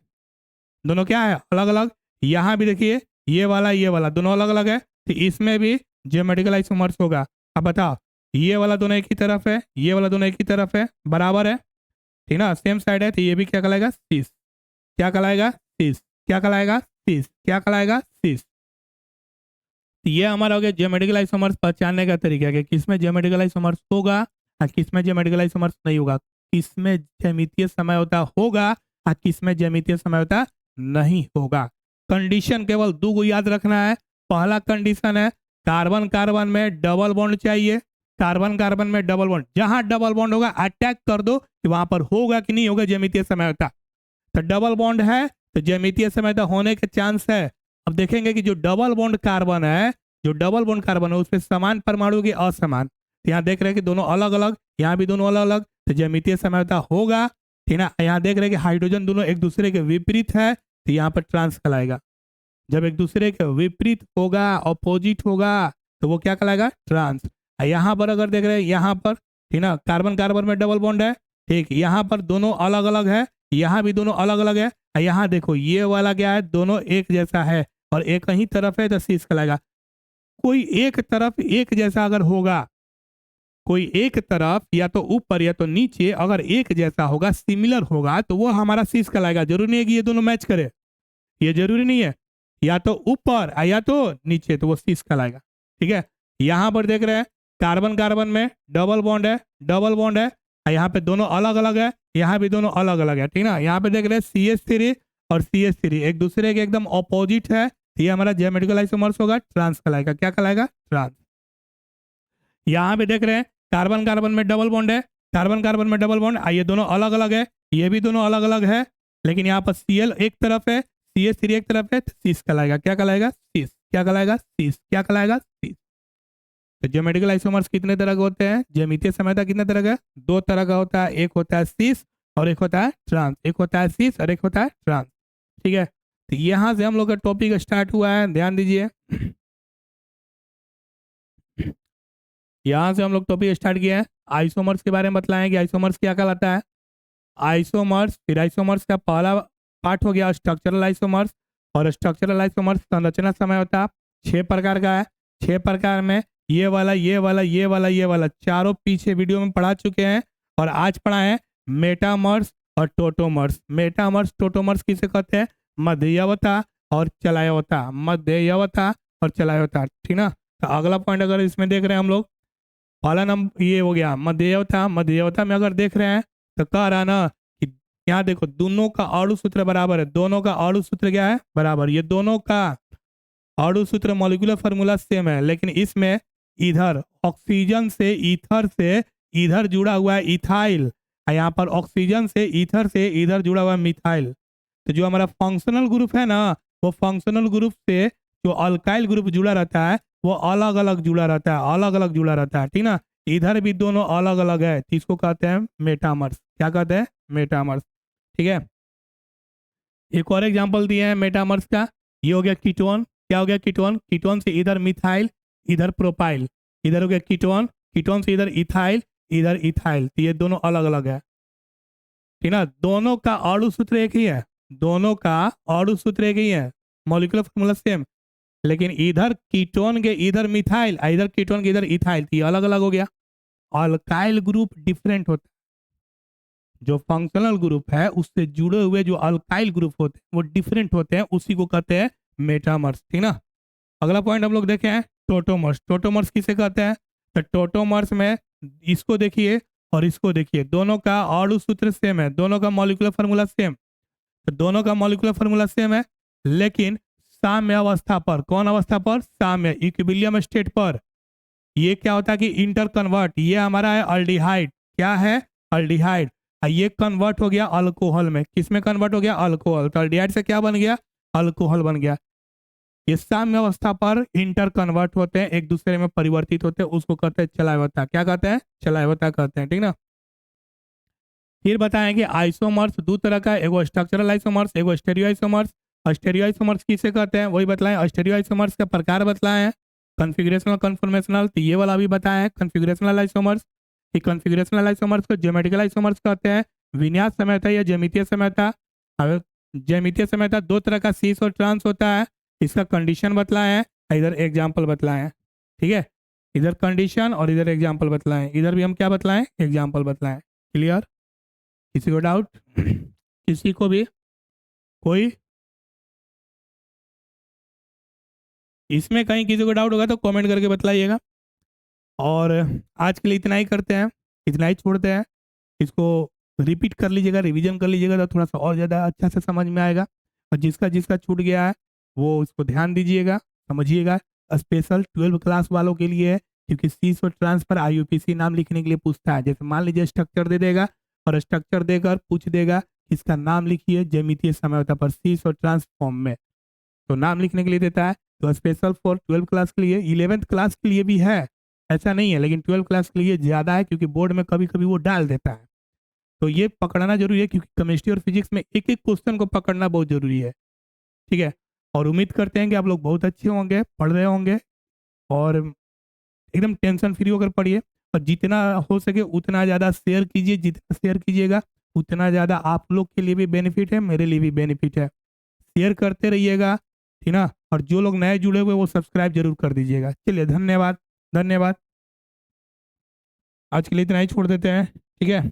दोनों क्या है? अलग अलग। यहाँ भी देखिए ये वाला दोनों अलग अलग है, तो इसमें भी ज्योमेट्रिकल आइसोमर्स होगा। अब बताओ ये वाला दोनों एक ही तरफ है, ये वाला दोनों एक ही तरफ है, बराबर है, ठीक ना, सेम साइड है, तो ये भी क्या कहलाएगा? सीस। क्या कहलाएगा? सीस। क्या कहलाएगा? सीस। क्या कहलाएगा? सीस। तो ये हमारा हो गया ज्योमेट्रिकल आइसोमर्स पहचानने का तरीका कि किसमें ज्योमेट्रिकल आइसोमर्स होगा और किसमें ज्योमेट्रिकल आइसोमर्स नहीं होगा, किसमें ज्यामितीय समझौता होगा और किसमें ज्यामितीय समझौता नहीं होगा। कंडीशन केवल दो को याद रखना है। पहला कंडीशन है कार्बन कार्बन में डबल बॉन्ड चाहिए, कार्बन कार्बन में डबल बॉन्ड, जहां डबल बॉन्ड होगा अटैक कर दो कि वहां पर होगा कि नहीं होगा ज्यामितीय समझौता। तो डबल बॉन्ड है तो ज्यामितीय समझौता होने के चांस है। अब देखेंगे कि जो डबल बॉन्ड कार्बन है, जो डबल बॉन्ड कार्बन है उसमें समान परमाणु की असमान, यहाँ देख रहे हैं कि दोनों अलग अलग, यहाँ भी दोनों अलग अलग, तो ज्यामितीय समझौता होगा, ठीक ना। यहाँ देख रहे हैं कि हाइड्रोजन दोनों एक दूसरे के विपरीत है, तो यहाँ पर ट्रांस कहलाएगा। जब एक दूसरे के विपरीत होगा, ऑपोजिट होगा, तो वो क्या कहलाएगा? ट्रांस। यहाँ पर अगर देख रहे हैं यहाँ पर, ठीक ना, कार्बन कार्बन में डबल बॉन्ड है, ठीक, यहाँ पर दोनों अलग अलग है, यहाँ भी दोनों अलग अलग है, यहाँ देखो ये वाला क्या है? दोनों एक जैसा है और एक ही तरफ है, तो सीस कहलाएगा। कोई एक तरफ एक जैसा अगर होगा, कोई एक तरफ या तो ऊपर या तो नीचे अगर एक जैसा होगा, सिमिलर होगा, तो वो हमारा शीश कहलाएगा। जरूरी नहीं है कि ये दोनों मैच करे, ये जरूरी नहीं है, या तो ऊपर या तो नीचे, तो वो शीश कहलाएगा। ठीक है, यहाँ पर देख रहे हैं कार्बन कार्बन में डबल बॉन्ड है, डबल बॉन्ड है, यहाँ पे दोनों अलग अलग है, यहाँ भी दोनों अलग अलग है। ठीक ना, यहाँ पे देख रहे हैं CH3 और CH3 एक दूसरे के एकदम ऑपोजिट है, ये हमारा ज्योमेट्रिकल आइसोमर्स होगा, ट्रांस कहलाएगा। क्या कहलाएगा? ट्रांस। यहाँ पे देख रहे हैं कार्बन कार्बन में डबल बॉन्ड है, कार्बन कार्बन में डबल बॉन्ड, ये दोनों अलग अलग है, ये भी दोनों अलग अलग है, लेकिन यहाँ पर Cl एक तरफ है, CH3 एक तरफ है, तो शीश कहलाएगा। क्या कहलाएगा? शीश। क्या कहलाएगा? शीश। क्या कहलाएगा? शीश। तो ज्योमेट्रिकल आइसोमर्स कितने तरह के होते हैं? ज्यामितीय समयता कितने तरह का? दो तरह का होता है, एक होता है शीश और एक होता है ट्रांस। एक होता है शीश और एक होता है ट्रांस। ठीक है, तो यहाँ से हम लोग का टॉपिक स्टार्ट हुआ है, ध्यान दीजिए। यहाँ से हम लोग टॉपिक स्टार्ट किया है, आइसोमर्स के बारे में बतलाएं कि आइसोमर्स क्या कहलाता है। आइसोमर्स, फिर आइसोमर्स का पहला पार्ट हो गया स्ट्रक्चरल आइसोमर्स, और स्ट्रक्चरल आइसोमर्स संरचना समय होता है 6 प्रकार का है। 6 प्रकार में ये वाला, ये वाला, ये वाला, ये वाला, चारों पीछे वीडियो में पढ़ा चुके हैं, और आज पढ़ा है मेटामर्स और टोटोमर्स। मेटामर्स टोटोमर्स किसे कहते हैं? मध्यवता और चलायवता, मध्यवता और चलायवता। ठीक ना, तो अगला पॉइंट अगर इसमें देख रहे हैं हम लोग, पहला नंबर ये हो गया मध्यवता। मध्यवता में अगर देख रहे हैं तो कह रहा ना कि यहाँ देखो दोनों का अणु सूत्र बराबर है, दोनों का अणु सूत्र क्या है? बराबर। ये दोनों का अणु सूत्र मॉलिक्यूलर फार्मूला सेम है, लेकिन इसमें इधर ऑक्सीजन से ईथर से इधर जुड़ा हुआ है इथाइल, और यहाँ पर ऑक्सीजन से ईथर से इधर जुड़ा हुआ है मिथाइल। तो जो हमारा फंक्शनल ग्रुप है ना, वो फंक्शनल ग्रुप से जो अल्काइल ग्रुप जुड़ा रहता है वो अलग अलग जुड़ा रहता है, अलग अलग जुड़ा रहता है। ठीक ना, इधर भी दोनों अलग अलग है, तो इसको कहते हैं मेटामर्स। क्या कहते हैं? मेटामर्स। ठीक है, एक और एग्जांपल दिए हैं मेटामर्स का, ये हो गया कीटोन। क्या हो गया? कीटोन। कीटोन से इधर मिथाइल, इधर प्रोपाइल, इधर हो गया कीटोन। कीटोन से इधर इथाइल, इधर इथाइल, तो ये दोनों अलग अलग है। ठीक ना, दोनों का अणु सूत्र एक ही है, दोनों का अणु सूत्र एक ही है, मॉलिक्यूलर फार्मूला सेम, लेकिन इधर कीटोन के इधर मिथाइल, इधर कीटोन के इधर इथाइल, तो ये अलग अलग हो गया। अल्काइल ग्रुप डिफरेंट होता है, जो फंक्शनल ग्रुप है उससे जुड़े हुए जो अल्काइल ग्रुप होते हैं वो डिफरेंट होते हैं, उसी को कहते हैं मेटामर्स। ठीक ना, अगला पॉइंट हम लोग देखे हैं टोटोमर्स। टोटोमर्स किसे कहते हैं? तो टोटोमर्स में इसको देखिए और इसको देखिए, दोनों का अणु सूत्र सेम है, दोनों का मॉलिक्यूलर फार्मूला सेम, तो दोनों का मॉलिक्यूलर फार्मूला सेम है, लेकिन साम्य अवस्था पर, कौन अवस्था पर? साम्य, इक्विलिब्रियम स्टेट पर ये क्या होता है कि इंटर कन्वर्ट, ये हमारा है अल्डिहाइड। क्या है? अल्डिहाइड। ये कन्वर्ट हो गया अल्कोहल में, किसमें कन्वर्ट हो गया? अल्कोहल। तो अल्डिहाइड से क्या बन गया? अल्कोहल बन गया। ये साम्य अवस्था पर इंटर कन्वर्ट होते हैं, एक दूसरे में परिवर्तित होते हैं, उसको कहते हैं चलायवता। क्या कहते हैं? चलायवता कहते हैं। ठीक ना, फिर बताएंगे आइसोमर्स दो तरह का, एगो स्ट्रक्चरल आइसोमर्स, एगो स्टेरियो आइसोमर्स। स्टेरियो आइसोमर्स किसे कहते हैं वही बताएं। स्टेरियो आइसोमर्स का प्रकार बताए हैं, कॉन्फ़िगरेशनल, कन्फॉर्मेशनल, तो ये वाला भी बताया है कॉन्फ़िगरेशनल आइसोमर्स। कॉन्फ़िगरेशनल आइसोमर्स को ज्योमेट्रिकल आइसोमर्स कहते हैं। विन्यास समयता या ज्यामितीय समयता। अब ज्यामितीय समयता दो तरह का, शीश और ट्रांस होता है, इसका कंडीशन बतलाए हैं, इधर एग्जाम्पल बतलाए हैं। ठीक है, इधर कंडीशन और इधर एग्जाम्पल बतलाएं, इधर भी हम क्या बतलाएं? एग्जाम्पल बतलाएं। क्लियर? किसी को डाउट? किसी को भी कोई इसमें कहीं किसी को डाउट होगा तो कमेंट करके बतलाइएगा। और आज के लिए इतना ही करते हैं, इतना ही छोड़ते हैं। इसको रिपीट कर लीजिएगा, रिवीजन कर लीजिएगा, तो थोड़ा सा और ज़्यादा अच्छा से समझ में आएगा। और जिसका जिसका छूट गया है वो उसको ध्यान दीजिएगा, समझिएगा। स्पेशल 12 क्लास वालों के लिए है, क्योंकि शीश और ट्रांसफर IUPAC नाम लिखने के लिए पूछता है। जैसे मान लीजिए स्ट्रक्चर दे देगा और स्ट्रक्चर देकर पूछ देगा इसका नाम लिखिए ज्यामितीय समयता पर शीश और ट्रांसफॉर्म में, तो नाम लिखने के लिए देता है। तो स्पेशल फॉर 12 क्लास के लिए, 11th क्लास के लिए भी है, ऐसा नहीं है, लेकिन 12 क्लास के लिए ज़्यादा है, क्योंकि बोर्ड में कभी कभी वो डाल देता है। तो ये पकड़ना जरूरी है, क्योंकि केमिस्ट्री और फिजिक्स में एक एक क्वेश्चन को पकड़ना बहुत जरूरी है। ठीक है, और उम्मीद करते हैं कि आप लोग बहुत अच्छे होंगे, पढ़ रहे होंगे, और एकदम टेंशन फ्री होकर पढ़िए। और जितना हो सके उतना ज़्यादा शेयर कीजिए, जितना शेयर कीजिएगा उतना ज़्यादा आप लोग के लिए भी बेनिफिट है, मेरे लिए भी बेनिफिट है। शेयर करते रहिएगा, ठीक ना। और जो लोग नए जुड़े हुए वो सब्सक्राइब जरूर कर दीजिएगा। चलिए, धन्यवाद धन्यवाद। आज के लिए इतना ही छोड़ देते हैं, ठीक है।